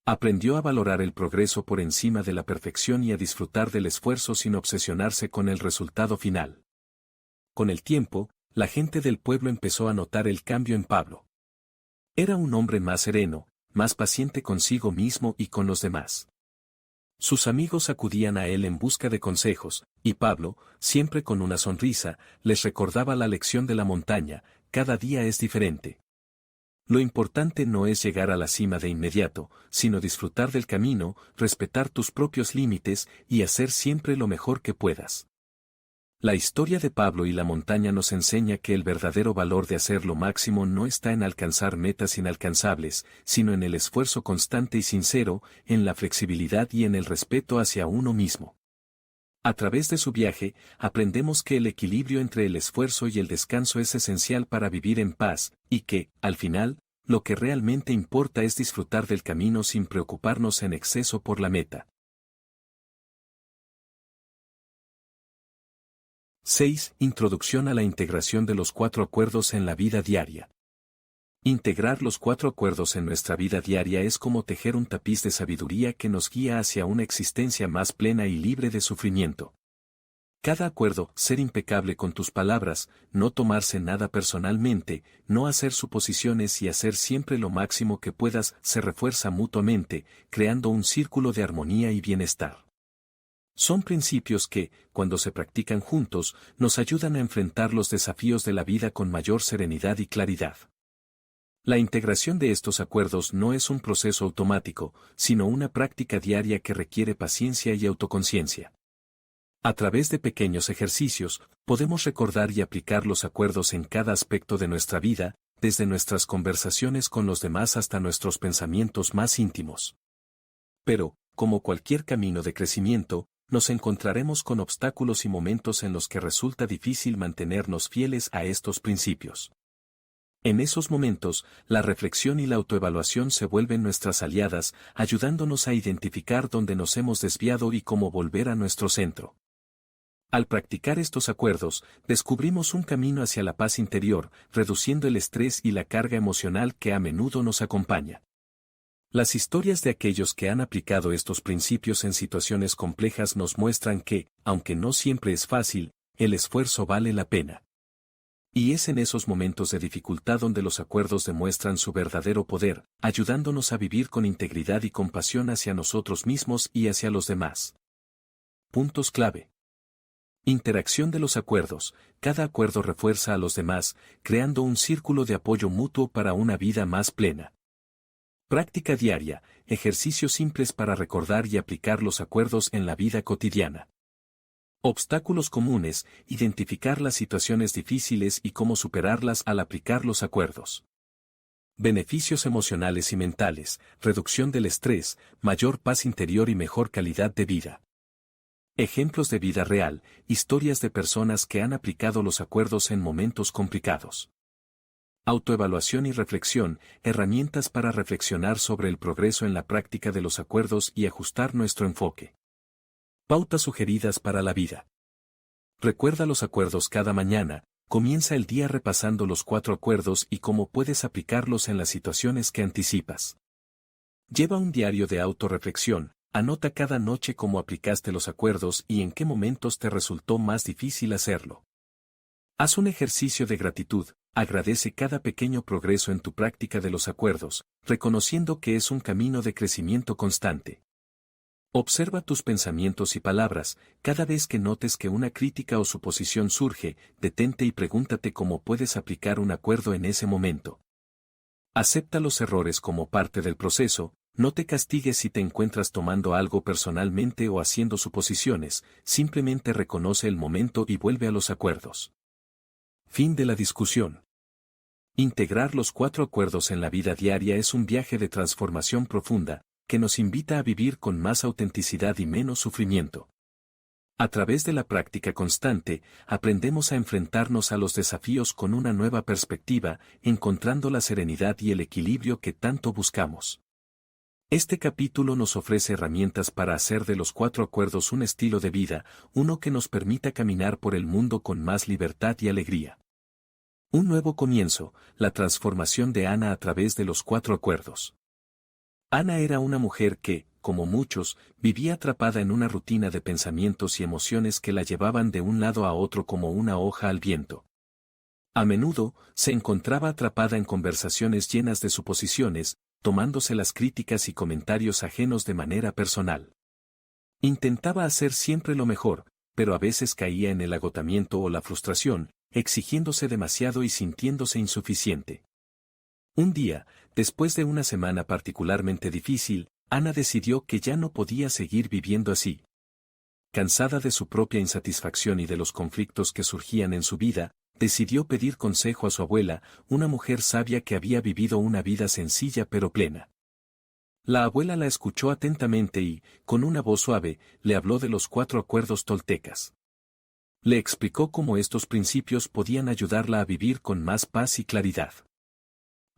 Aprendió a valorar el progreso por encima de la perfección y a disfrutar del esfuerzo sin obsesionarse con el resultado final. Con el tiempo, la gente del pueblo empezó a notar el cambio en Pablo. Era un hombre más sereno, más paciente consigo mismo y con los demás. Sus amigos acudían a él en busca de consejos, y Pablo, siempre con una sonrisa, les recordaba la lección de la montaña: cada día es diferente. Lo importante no es llegar a la cima de inmediato, sino disfrutar del camino, respetar tus propios límites y hacer siempre lo mejor que puedas. La historia de Pablo y la montaña nos enseña que el verdadero valor de hacer lo máximo no está en alcanzar metas inalcanzables, sino en el esfuerzo constante y sincero, en la flexibilidad y en el respeto hacia uno mismo. A través de su viaje, aprendemos que el equilibrio entre el esfuerzo y el descanso es esencial para vivir en paz, y que, al final, lo que realmente importa es disfrutar del camino sin preocuparnos en exceso por la meta. 6. Introducción a la integración de los 4 acuerdos en la vida diaria. Integrar los 4 acuerdos en nuestra vida diaria es como tejer un tapiz de sabiduría que nos guía hacia una existencia más plena y libre de sufrimiento. Cada acuerdo: ser impecable con tus palabras, no tomarse nada personalmente, no hacer suposiciones y hacer siempre lo máximo que puedas, se refuerza mutuamente, creando un círculo de armonía y bienestar. Son principios que, cuando se practican juntos, nos ayudan a enfrentar los desafíos de la vida con mayor serenidad y claridad. La integración de estos acuerdos no es un proceso automático, sino una práctica diaria que requiere paciencia y autoconciencia. A través de pequeños ejercicios, podemos recordar y aplicar los acuerdos en cada aspecto de nuestra vida, desde nuestras conversaciones con los demás hasta nuestros pensamientos más íntimos. Pero, como cualquier camino de crecimiento, nos encontraremos con obstáculos y momentos en los que resulta difícil mantenernos fieles a estos principios. En esos momentos, la reflexión y la autoevaluación se vuelven nuestras aliadas, ayudándonos a identificar dónde nos hemos desviado y cómo volver a nuestro centro. Al practicar estos acuerdos, descubrimos un camino hacia la paz interior, reduciendo el estrés y la carga emocional que a menudo nos acompaña. Las historias de aquellos que han aplicado estos principios en situaciones complejas nos muestran que, aunque no siempre es fácil, el esfuerzo vale la pena. Y es en esos momentos de dificultad donde los acuerdos demuestran su verdadero poder, ayudándonos a vivir con integridad y compasión hacia nosotros mismos y hacia los demás. Puntos clave. Interacción de los acuerdos: cada acuerdo refuerza a los demás, creando un círculo de apoyo mutuo para una vida más plena. Práctica diaria: ejercicios simples para recordar y aplicar los acuerdos en la vida cotidiana. Obstáculos comunes: identificar las situaciones difíciles y cómo superarlas al aplicar los acuerdos. Beneficios emocionales y mentales: reducción del estrés, mayor paz interior y mejor calidad de vida. Ejemplos de vida real: historias de personas que han aplicado los acuerdos en momentos complicados. Autoevaluación y reflexión: herramientas para reflexionar sobre el progreso en la práctica de los acuerdos y ajustar nuestro enfoque. Pautas sugeridas para la vida. Recuerda los acuerdos cada mañana, comienza el día repasando los 4 acuerdos y cómo puedes aplicarlos en las situaciones que anticipas. Lleva un diario de autorreflexión, anota cada noche cómo aplicaste los acuerdos y en qué momentos te resultó más difícil hacerlo. Haz un ejercicio de gratitud, agradece cada pequeño progreso en tu práctica de los acuerdos, reconociendo que es un camino de crecimiento constante. Observa tus pensamientos y palabras: cada vez que notes que una crítica o suposición surge, detente y pregúntate cómo puedes aplicar un acuerdo en ese momento. Acepta los errores como parte del proceso, no te castigues si te encuentras tomando algo personalmente o haciendo suposiciones, simplemente reconoce el momento y vuelve a los acuerdos. Fin de la discusión. Integrar los 4 acuerdos en la vida diaria es un viaje de transformación profunda, que nos invita a vivir con más autenticidad y menos sufrimiento. A través de la práctica constante, aprendemos a enfrentarnos a los desafíos con una nueva perspectiva, encontrando la serenidad y el equilibrio que tanto buscamos. Este capítulo nos ofrece herramientas para hacer de los 4 acuerdos un estilo de vida, uno que nos permita caminar por el mundo con más libertad y alegría. Un nuevo comienzo: la transformación de Ana a través de los 4 acuerdos. Ana era una mujer que, como muchos, vivía atrapada en una rutina de pensamientos y emociones que la llevaban de un lado a otro como una hoja al viento. A menudo, se encontraba atrapada en conversaciones llenas de suposiciones, tomándose las críticas y comentarios ajenos de manera personal. Intentaba hacer siempre lo mejor, pero a veces caía en el agotamiento o la frustración, exigiéndose demasiado y sintiéndose insuficiente. Un día, después de una semana particularmente difícil, Ana decidió que ya no podía seguir viviendo así. Cansada de su propia insatisfacción y de los conflictos que surgían en su vida, decidió pedir consejo a su abuela, una mujer sabia que había vivido una vida sencilla pero plena. La abuela la escuchó atentamente y, con una voz suave, le habló de los 4 acuerdos toltecas. Le explicó cómo estos principios podían ayudarla a vivir con más paz y claridad.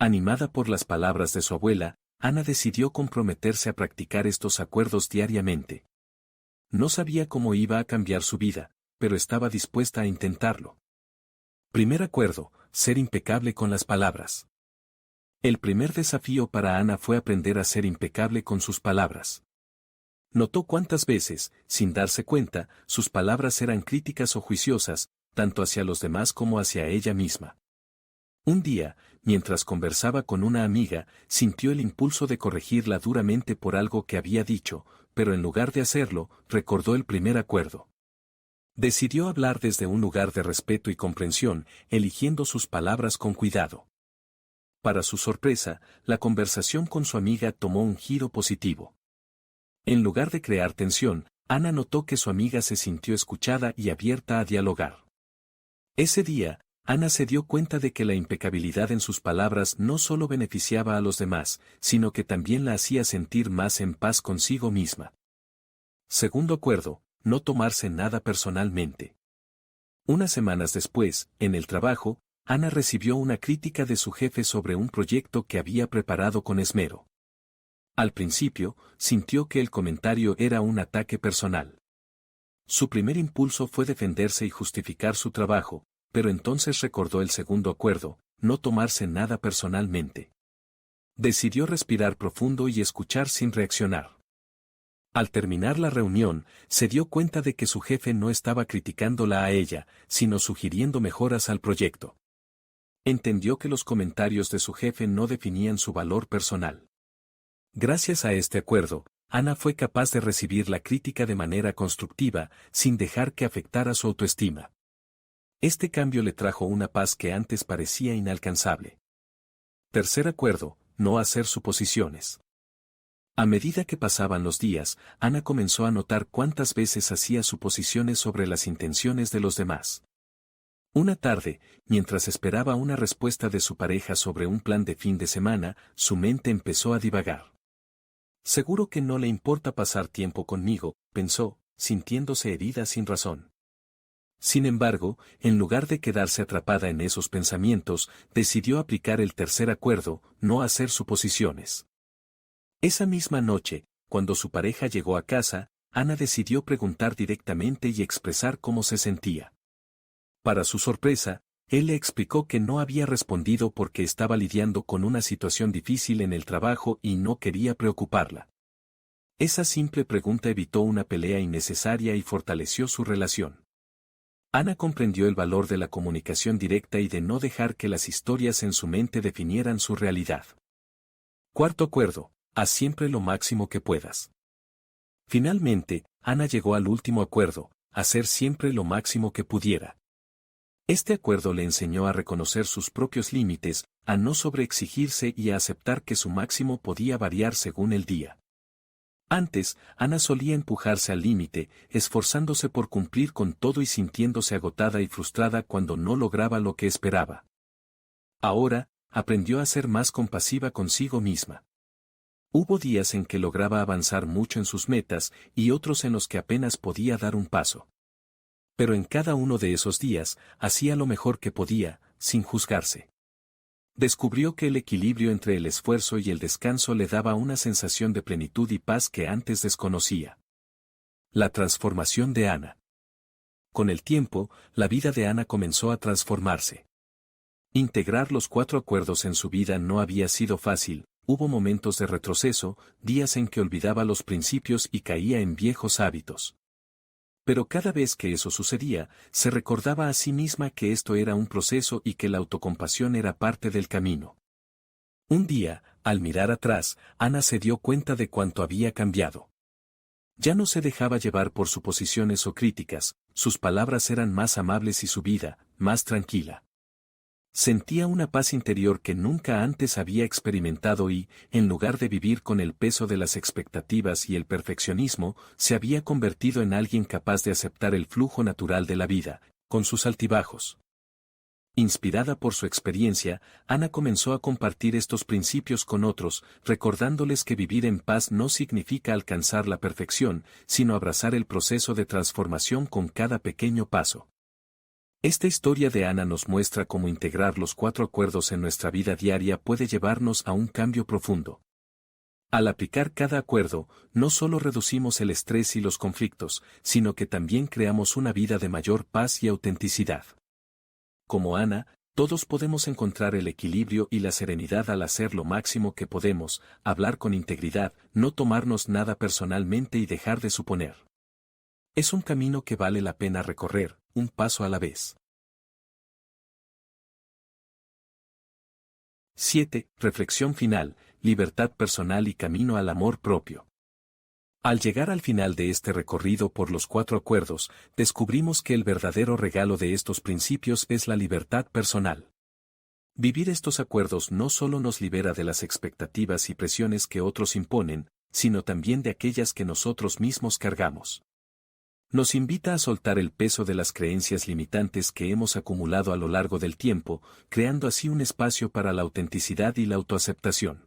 Animada por las palabras de su abuela, Ana decidió comprometerse a practicar estos acuerdos diariamente. No sabía cómo iba a cambiar su vida, pero estaba dispuesta a intentarlo. Primer acuerdo: ser impecable con las palabras. El primer desafío para Ana fue aprender a ser impecable con sus palabras. Notó cuántas veces, sin darse cuenta, sus palabras eran críticas o juiciosas, tanto hacia los demás como hacia ella misma. Un día, mientras conversaba con una amiga, sintió el impulso de corregirla duramente por algo que había dicho, pero en lugar de hacerlo, recordó el primer acuerdo. Decidió hablar desde un lugar de respeto y comprensión, eligiendo sus palabras con cuidado. Para su sorpresa, la conversación con su amiga tomó un giro positivo. En lugar de crear tensión, Ana notó que su amiga se sintió escuchada y abierta a dialogar. Ese día, Ana se dio cuenta de que la impecabilidad en sus palabras no solo beneficiaba a los demás, sino que también la hacía sentir más en paz consigo misma. Segundo acuerdo: no tomarse nada personalmente. Unas semanas después, en el trabajo, Ana recibió una crítica de su jefe sobre un proyecto que había preparado con esmero. Al principio, sintió que el comentario era un ataque personal. Su primer impulso fue defenderse y justificar su trabajo, pero entonces recordó el segundo acuerdo: no tomarse nada personalmente. Decidió respirar profundo y escuchar sin reaccionar. Al terminar la reunión, se dio cuenta de que su jefe no estaba criticándola a ella, sino sugiriendo mejoras al proyecto. Entendió que los comentarios de su jefe no definían su valor personal. Gracias a este acuerdo, Ana fue capaz de recibir la crítica de manera constructiva, sin dejar que afectara su autoestima. Este cambio le trajo una paz que antes parecía inalcanzable. Tercer acuerdo: no hacer suposiciones. A medida que pasaban los días, Ana comenzó a notar cuántas veces hacía suposiciones sobre las intenciones de los demás. Una tarde, mientras esperaba una respuesta de su pareja sobre un plan de fin de semana, su mente empezó a divagar. Seguro que no le importa pasar tiempo conmigo, pensó, sintiéndose herida sin razón. Sin embargo, en lugar de quedarse atrapada en esos pensamientos, decidió aplicar el tercer acuerdo: no hacer suposiciones. Esa misma noche, cuando su pareja llegó a casa, Ana decidió preguntar directamente y expresar cómo se sentía. Para su sorpresa, él le explicó que no había respondido porque estaba lidiando con una situación difícil en el trabajo y no quería preocuparla. Esa simple pregunta evitó una pelea innecesaria y fortaleció su relación. Ana comprendió el valor de la comunicación directa y de no dejar que las historias en su mente definieran su realidad. Cuarto acuerdo: haz siempre lo máximo que puedas. Finalmente, Ana llegó al último acuerdo: hacer siempre lo máximo que pudiera. Este acuerdo le enseñó a reconocer sus propios límites, a no sobreexigirse y a aceptar que su máximo podía variar según el día. Antes, Ana solía empujarse al límite, esforzándose por cumplir con todo y sintiéndose agotada y frustrada cuando no lograba lo que esperaba. Ahora, aprendió a ser más compasiva consigo misma. Hubo días en que lograba avanzar mucho en sus metas y otros en los que apenas podía dar un paso. Pero en cada uno de esos días, hacía lo mejor que podía, sin juzgarse. Descubrió que el equilibrio entre el esfuerzo y el descanso le daba una sensación de plenitud y paz que antes desconocía. La transformación de Ana. Con el tiempo, la vida de Ana comenzó a transformarse. Integrar los 4 acuerdos en su vida no había sido fácil, hubo momentos de retroceso, días en que olvidaba los principios y caía en viejos hábitos. Pero cada vez que eso sucedía, se recordaba a sí misma que esto era un proceso y que la autocompasión era parte del camino. Un día, al mirar atrás, Ana se dio cuenta de cuánto había cambiado. Ya no se dejaba llevar por suposiciones o críticas, sus palabras eran más amables y su vida, más tranquila. Sentía una paz interior que nunca antes había experimentado y, en lugar de vivir con el peso de las expectativas y el perfeccionismo, se había convertido en alguien capaz de aceptar el flujo natural de la vida, con sus altibajos. Inspirada por su experiencia, Ana comenzó a compartir estos principios con otros, recordándoles que vivir en paz no significa alcanzar la perfección, sino abrazar el proceso de transformación con cada pequeño paso. Esta historia de Ana nos muestra cómo integrar los 4 acuerdos en nuestra vida diaria puede llevarnos a un cambio profundo. Al aplicar cada acuerdo, no solo reducimos el estrés y los conflictos, sino que también creamos una vida de mayor paz y autenticidad. Como Ana, todos podemos encontrar el equilibrio y la serenidad al hacer lo máximo que podemos, hablar con integridad, no tomarnos nada personalmente y dejar de suponer. Es un camino que vale la pena recorrer, un paso a la vez. 7. Reflexión final, libertad personal y camino al amor propio. Al llegar al final de este recorrido por los 4 acuerdos, descubrimos que el verdadero regalo de estos principios es la libertad personal. Vivir estos acuerdos no solo nos libera de las expectativas y presiones que otros imponen, sino también de aquellas que nosotros mismos cargamos. Nos invita a soltar el peso de las creencias limitantes que hemos acumulado a lo largo del tiempo, creando así un espacio para la autenticidad y la autoaceptación.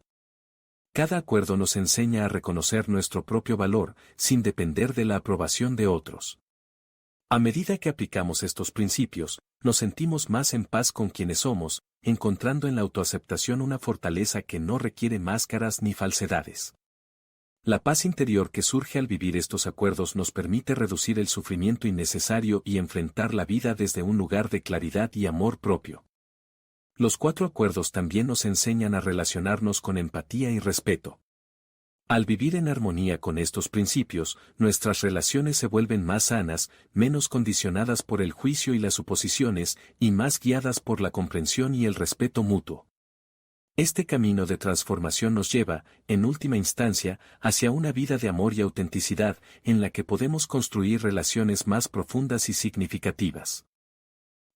Cada acuerdo nos enseña a reconocer nuestro propio valor, sin depender de la aprobación de otros. A medida que aplicamos estos principios, nos sentimos más en paz con quienes somos, encontrando en la autoaceptación una fortaleza que no requiere máscaras ni falsedades. La paz interior que surge al vivir estos acuerdos nos permite reducir el sufrimiento innecesario y enfrentar la vida desde un lugar de claridad y amor propio. Los 4 acuerdos también nos enseñan a relacionarnos con empatía y respeto. Al vivir en armonía con estos principios, nuestras relaciones se vuelven más sanas, menos condicionadas por el juicio y las suposiciones, y más guiadas por la comprensión y el respeto mutuo. Este camino de transformación nos lleva, en última instancia, hacia una vida de amor y autenticidad, en la que podemos construir relaciones más profundas y significativas.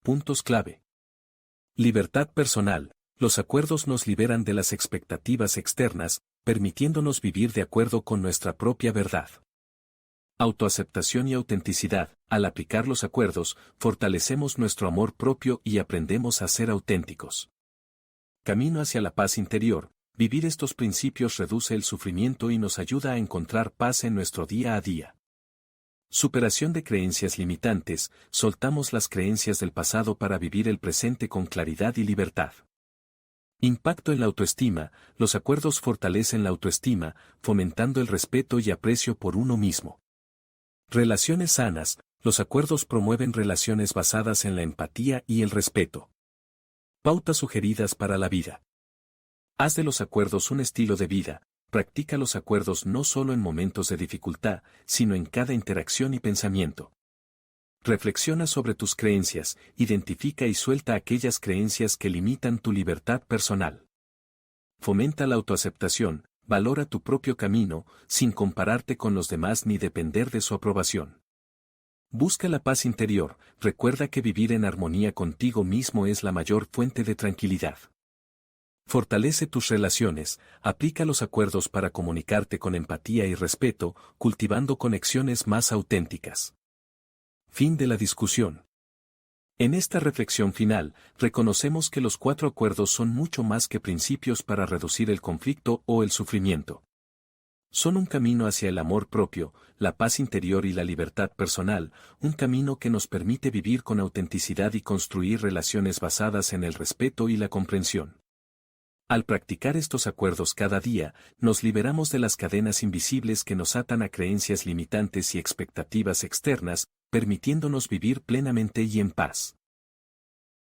Puntos clave. Libertad personal. Los acuerdos nos liberan de las expectativas externas, permitiéndonos vivir de acuerdo con nuestra propia verdad. Autoaceptación y autenticidad. Al aplicar los acuerdos, fortalecemos nuestro amor propio y aprendemos a ser auténticos. Camino hacia la paz interior. Vivir estos principios reduce el sufrimiento y nos ayuda a encontrar paz en nuestro día a día. Superación de creencias limitantes. Soltamos las creencias del pasado para vivir el presente con claridad y libertad. Impacto en la autoestima. Los acuerdos fortalecen la autoestima, fomentando el respeto y aprecio por uno mismo. Relaciones sanas. Los acuerdos promueven relaciones basadas en la empatía y el respeto. Pautas sugeridas para la vida. Haz de los acuerdos un estilo de vida. Practica los acuerdos no solo en momentos de dificultad, sino en cada interacción y pensamiento. Reflexiona sobre tus creencias, identifica y suelta aquellas creencias que limitan tu libertad personal. Fomenta la autoaceptación, valora tu propio camino, sin compararte con los demás ni depender de su aprobación. Busca la paz interior, recuerda que vivir en armonía contigo mismo es la mayor fuente de tranquilidad. Fortalece tus relaciones, aplica los acuerdos para comunicarte con empatía y respeto, cultivando conexiones más auténticas. Fin de la discusión. En esta reflexión final, reconocemos que los 4 acuerdos son mucho más que principios para reducir el conflicto o el sufrimiento. Son un camino hacia el amor propio, la paz interior y la libertad personal, un camino que nos permite vivir con autenticidad y construir relaciones basadas en el respeto y la comprensión. Al practicar estos acuerdos cada día, nos liberamos de las cadenas invisibles que nos atan a creencias limitantes y expectativas externas, permitiéndonos vivir plenamente y en paz.